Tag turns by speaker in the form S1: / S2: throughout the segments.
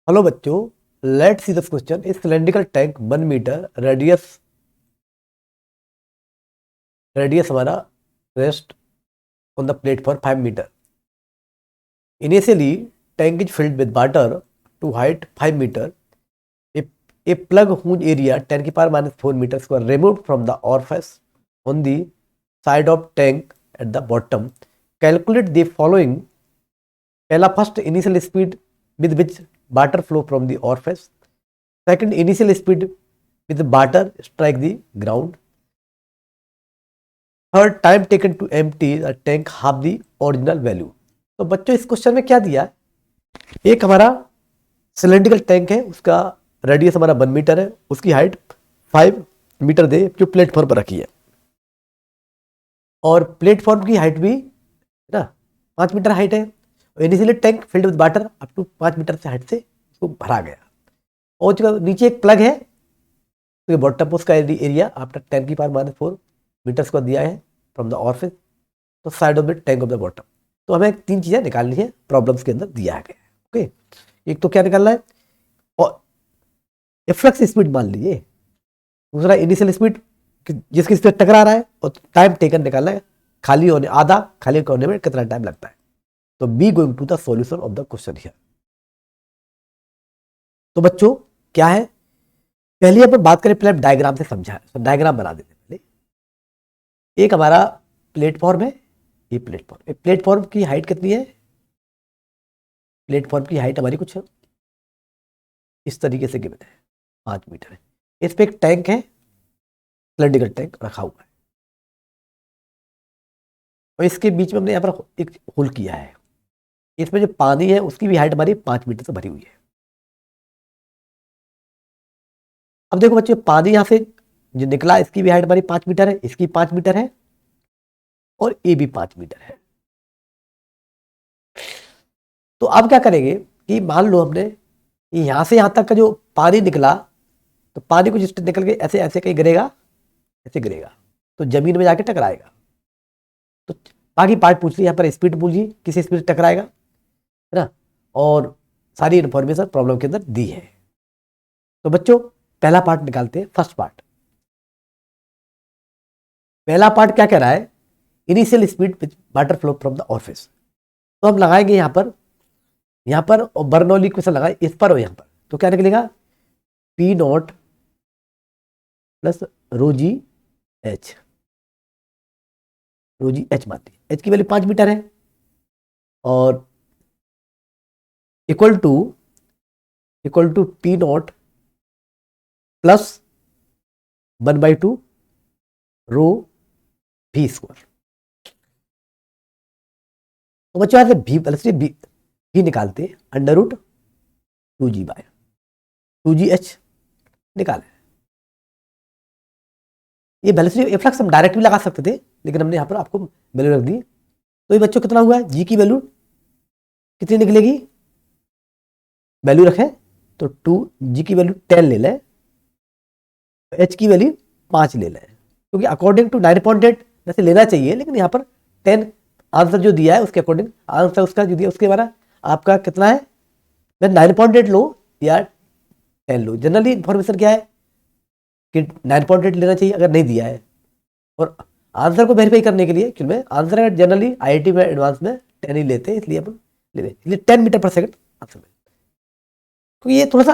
S1: Hello बच्चों, let's see this question. इस cylindrical tank 1 metre radius हमारा rest on the platform 5 metre. Initially tank is filled with water to height 5 metre. A plug whose area 10⁻⁴ meter square removed from the orifice on the side of tank at the bottom. Calculate the following. पहला, first initial speed with which water flow from the orifice. Second, initial speed with water strike the ground. Third, time taken to empty the tank half the original value. तो बच्चों इस question में क्या दिया है, एक हमारा सिलेंड्रिकल टैंक है, उसका रेडियस हमारा 1 मीटर है, उसकी हाइट 5 मीटर दे जो प्लेटफॉर्म पर रखी है, और प्लेटफॉर्म की हाइट भी ना 5 मीटर हाइट है। Initially tank filled with water up to 5 metre से हाइट से उसको भरा गया, और जो नीचे एक प्लग है तो बॉटम उसका एरिया आफ्टर 10⁻⁴ मीटर को दिया है फ्रॉम द ऑरिफिस तो side of the tank of the bottom. तो हमें 3 चीजें निकालनी है, प्रॉब्लम्स के अंदर दिया गया है। ओके, एक तो क्या निकालना है, और एफ्लक्स स्पीड मान लीजिए, दूसरा इनिशियल स्पीड जिसकी स्पीड टकरा रहा है, और टाइम टेकन निकालना है, खाली होने में कितना टाइम लगता है। तो be going to the solution of the question here. तो बच्चों क्या है, पहले अपन बात करें, पहले डायग्राम से समझा, डायग्राम बना देते हैं। पहले एक हमारा प्लेटफॉर्म है, ये प्लेटफॉर्म की हाइट कितनी है, प्लेटफॉर्म की हाइट हमारी कुछ इस तरीके से गिवन है, 5 मीटर है। इस पे एक टैंक है, सिलेंड्रिकल टैंक रखा हुआ है, और इसके बीच में हमने यहाँ पर एक होल किया है। इसमें जो पानी है उसकी भी हाइट हमारी 5 मीटर से भरी हुई है। अब देखो बच्चे, पानी यहां से जो निकला इसकी भी हाइट हमारी 5 मीटर है, इसकी 5 मीटर है, और ये भी 5 मीटर है। तो अब क्या करेंगे कि मान लो हमने यहां से यहां तक का जो पानी निकला, तो पानी को जिस निकल के ऐसे ऐसे कहीं गिरेगा, ऐसे गिरेगा तो जमीन में जाके टकराएगा। तो बाकी पार्ट पूछ ली, यहाँ पर स्पीड पूछिए किस स्पीड से टकराएगा, है ना, और सारी इंफॉर्मेशन प्रॉब्लम के अंदर दी है। तो बच्चों पहला पार्ट निकालते हैं, फर्स्ट पार्ट। पहला पार्ट क्या कह रहा है, initial speed with water flow from the orifice. तो हम लगाएंगे यहाँ पर और बर्नौली इक्वेशन लगाए इस पर और यहाँ पर, तो क्या निकलेगा, P nought plus rho g h मानती है, एच की वैल्यू 5 मीटर है, और equal to P nought plus 1/2 rho भी स्क्वायर। तो बच्चों यहां से भी निकालते हैं, √2g/2gh निकाले। ये वेलोसिटी एफ्लक्स हम डायरेक्ट भी लगा सकते थे, लेकिन हमने यहाँ पर आपको वैल्यू रख दी। तो ये बच्चों कितना हुआ है, जी की वैल्यू कितनी निकलेगी, वैल्यू रखें तो 2g की वैल्यू 10 ले लें, h की वैल्यू 5 ले लें, क्योंकि अकॉर्डिंग टू 9.8 वैसे लेना चाहिए, लेकिन यहाँ पर 10 आंसर जो दिया है उसके अकॉर्डिंग, आंसर उसका जो दिया उसके बारे आपका कितना है, 9.8 लो या 10 लो। जनरली इंफॉर्मेशन क्या है कि 9.8 लेना चाहिए अगर नहीं दिया है, और आंसर को वेरीफाई करने के लिए क्योंकि आंसर अगर जनरली आईआईटी में एडवांस में 10 ही लेते हैं, इसलिए अपन ले, इसलिए 10 मीटर पर सेकंड आंसर में। तो ये थोड़ा सा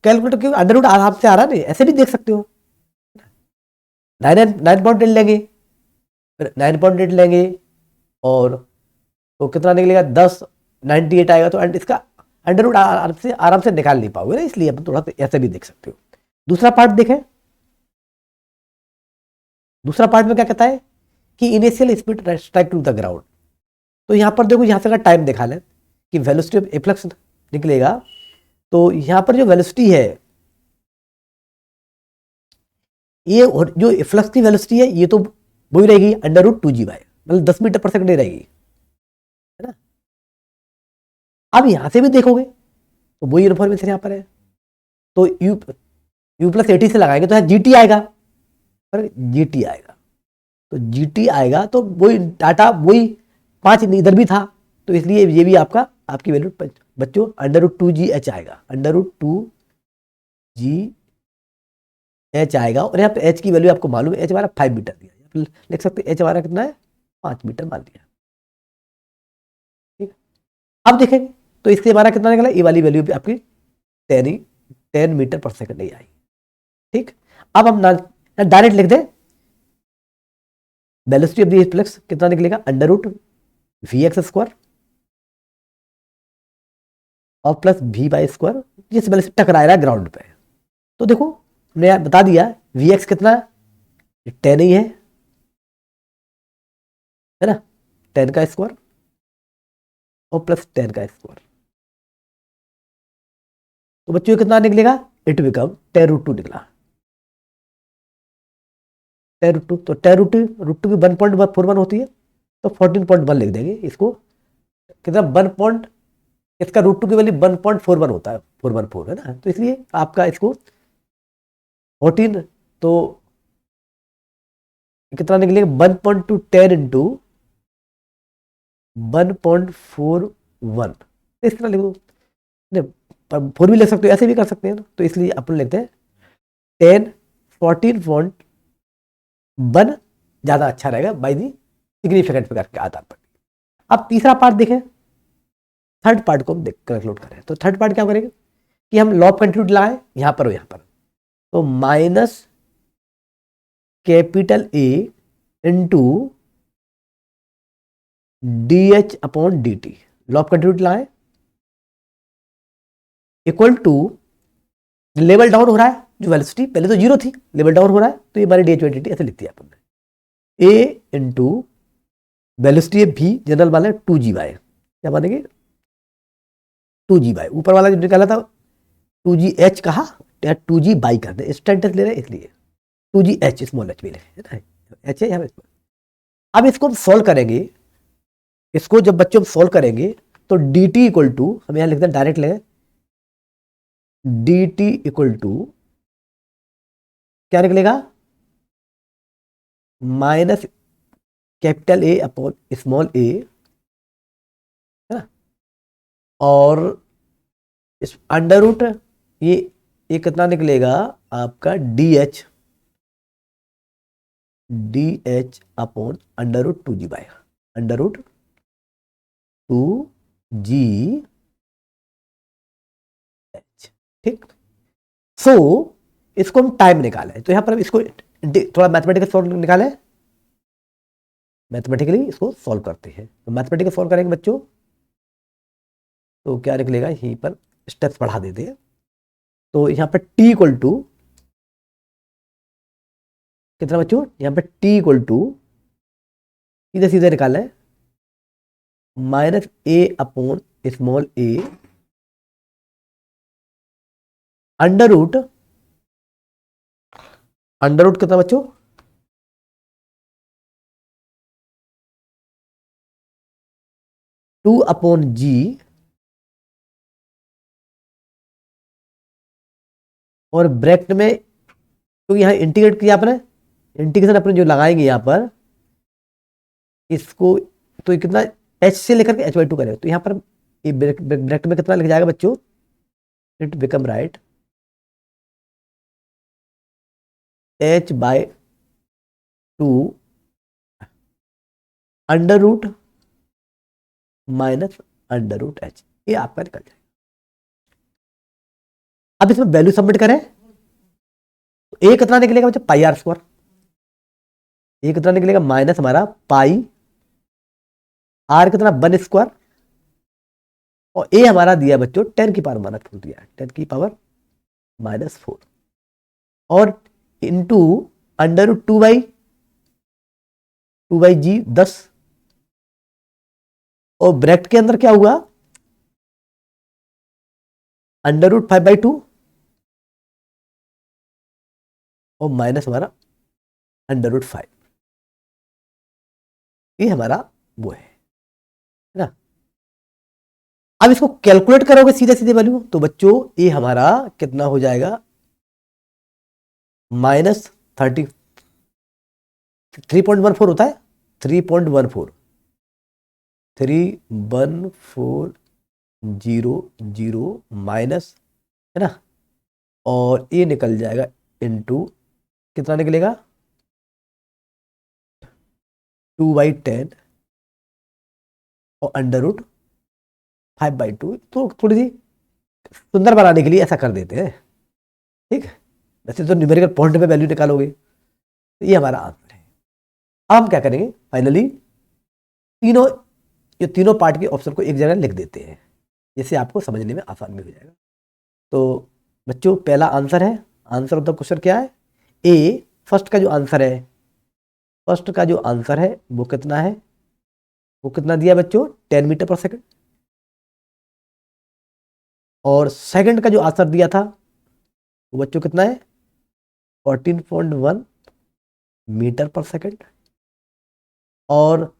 S1: कैलकुलेटर क्यों अंडर आराम से आ रहा नहीं, ऐसे भी देख सकते हो, 9.8 लेंगे, फिर 9.8 लेंगे, और तो कितना निकलेगा 1098 आएगा, तो इसका अंडर आराम से निकाल नहीं पाओगे ना, इसलिए अपन थोड़ा सा ऐसे भी देख सकते हो। दूसरा पार्ट देखें, दूसरा पार्ट में क्या कहता है कि initial speed strike to the ground. तो यहां पर देखो, यहां से अगर टाइम दिखा लें कि वेलोसिटी ऑफ एफ्लक्स निकलेगा, तो यहां पर जो वेलोसिटी है, ये जो एफ्लक्स की वेलोसिटी है ये तो वही रहेगी √2g/, मतलब 10 मीटर पर सेकंड रहेगी, है ना। अब यहां से भी देखोगे तो वही इन्फॉर्मेशन यहां पर है, तो u + 80 से लगाएंगे तो यहाँ gt आएगा, पर gt आएगा, तो gt आएगा तो वही डाटा वही 5 इधर भी था, तो इसलिए ये भी आपकी वैल्यू बच्चों अंडर रूट 2GH आएगा, अंडर रूट 2GH आएगा। और यहाँ पे एच की वैल्यू आपको मालूम है, एच हमारा 5 मीटर दिया है, लिख सकते एच हमारा कितना है 5 मीटर मान लिया। ठीक, अब देखेंगे तो इससे हमारा कितना निकला, ये वाली वैल्यू भी आपकी 10 मीटर पर सेकंड नहीं आई। ठीक, अब हम डायरेक्ट लिख दें वेलोसिटी ऑफ द रिफ्लेक्स कितना निकलेगा, अंडर रूट VX² और प्लस V/² जिस वेलोसिटी टकरा रहा है ग्राउंड पे। तो देखो हमने बता दिया Vx कितना है, 10 ही है ना, 10 का स्क्वायर और प्लस 10 का स्क्वायर। तो बच्चों कितना निकलेगा, इट बिकम 10√2 निकला, 10√2। तो 10√2 की 1.41 होती है, तो 14.1 लिख देंगे इसको। कितना 1. इसका √2 की वैल्यू 1.41 होता है, 414 है ना, तो इसलिए आपका इसको 14, तो कितना निकलेगा 1.2 10 इंटू 1.41, इस तरह लिख दो। 4 भी लिख सकते हो, ऐसे भी कर सकते हैं ना, तो इसलिए अपन लेते हैं 10 14.1 ज़्यादा अच्छा रहेगा बाई दी सिग्निफिकेंट फिगर के आधार पर। अब तीसरा पार्ट देखें, थर्ड पार्ट को हम कैलकुलेट करें। तो थर्ड पार्ट क्या करेंगे कि हम लॉ ऑफ कंटिन्यूटी लाएं यहाँ पर और यहाँ पर, तो minus capital A into DH/dt, law of continuity लाएं इक्वल टू लेवल डाउन हो रहा है, जो वेलोसिटी पहले तो 0 थी, लेवल डाउन हो रहा है, तो ये हमारी DH/dt ऐसे लिखती है अपन ने, ए इंटू वेलोसिटी है V जनरल वाला 2G बाय, क्या मानेंगे 2G बाय, ऊपर वाला जो निकाला था 2GH कहा, 2G बाई कर दे, स्टेंटेंस ले रहे हैं इसलिए 2GH स्मॉल h भी ले, एच है यहाँ पे। अब इसको हम सॉल्व करेंगे, इसको जब बच्चों हम सॉल्व करेंगे तो dt इक्वल टू, हम यहाँ लिखते हैं डायरेक्ट लें, dt इक्वल टू क्या निकलेगा, minus capital A upon small a, है ना, और इस अंडर रूट ये कितना निकलेगा आपका DH upon under root 2G by under root 2GH। ठीक, सो इसको हम टाइम निकालें, तो यहां पर हम इसको थोड़ा मैथमेटिकल सॉल्व निकालें, मैथमेटिकली इसको सॉल्व करते हैं। तो मैथमेटिकल सॉल्व करेंगे बच्चों, तो क्या निकलेगा, यहीं पर स्टेप्स बढ़ा देते हैं। तो यहां पर t इक्वल टू कितना बच्चों, यहां पर t इक्वल टू सीधे सीधे निकालें minus a upon small a under root कितना बच्चों, टू अपॉन G और ब्रैकेट में, तो यहाँ इंटीग्रेट किया आपने, इंटीग्रेशन अपने जो लगाएंगे यहाँ पर इसको, तो ये कितना h से लेकर के h/2 करेंगे, तो यहाँ पर ये ब्रैकेट में कितना लिख जाएगा बच्चों, it become right h/2 under root minus under root h, ये आपका निकल जाएगा। अब इसमें वैल्यू सबमिट करें, तो a कितना निकलेगा बच्चों, πr², a कितना निकलेगा माइनस हमारा पाई, r कितना 1² और a हमारा दिया बच्चों 10 की पावर -4 दिया, 10 की पावर -4 और इंटू अंडर रूट 2/G 10 और ब्रैकेट के अंदर क्या हुआ अंडर रूट 5/2 और माइनस हमारा अंडर रूट 5, ये हमारा वो है ना। अब इसको कैलकुलेट करोगे सीधे सीधे वैल्यू, तो बच्चों ये हमारा कितना हो जाएगा -30 3.14 होता है, 3.14 0 माइनस, है ना, और ये निकल जाएगा इनटू कितना निकलेगा 2/10 और अंडर रूट 5/2। तो थोड़ी सी सुंदर बनाने के लिए ऐसा कर देते हैं, ठीक है। वैसे तो न्यूमेरिकल पॉइंट में वैल्यू निकालोगे, तो ये हमारा आंसर है। अब हम क्या करेंगे, फाइनली ये तीनों पार्ट के ऑप्शन को एक जगह लिख देते हैं, जिससे आपको समझने में आसान भी हो जाएगा। तो बच्चों पहला आंसर है, आंसर ऑफ द क्वेश्चन क्या है, ए। फर्स्ट का जो आंसर है, फर्स्ट का जो आंसर है वो कितना है, वो कितना दिया बच्चों 10 मीटर पर सेकंड। और सेकंड का जो आंसर दिया था वो बच्चों कितना है 14.1 मीटर पर सेकंड। और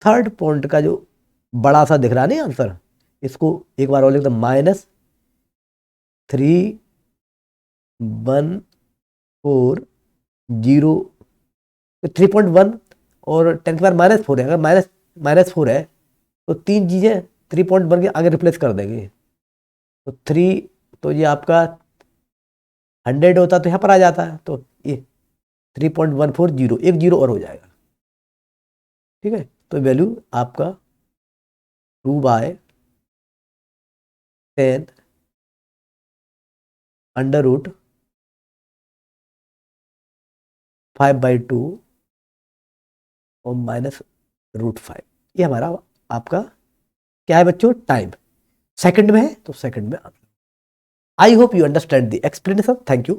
S1: थर्ड पॉइंट का जो बड़ा सा दिख रहा नहीं आंसर, इसको एक बार और लिख दो, -3.140, 3.1 और 10 के बाद -4 है। अगर -4 है तो तीन चीजें 3.1 के आगे रिप्लेस कर देंगे, तो 3, तो ये आपका 100 होता तो यहाँ पर आ जाता है, तो ये 3.140, एक जीरो और हो जाएगा, ठीक है। तो वैल्यू आपका 2/10 अंडर रूट 5/2 और -√5, ये हमारा आपका क्या है बच्चों, टाइम। सेकंड में है तो सेकंड में answer. I hope you understand the explanation. Thank you.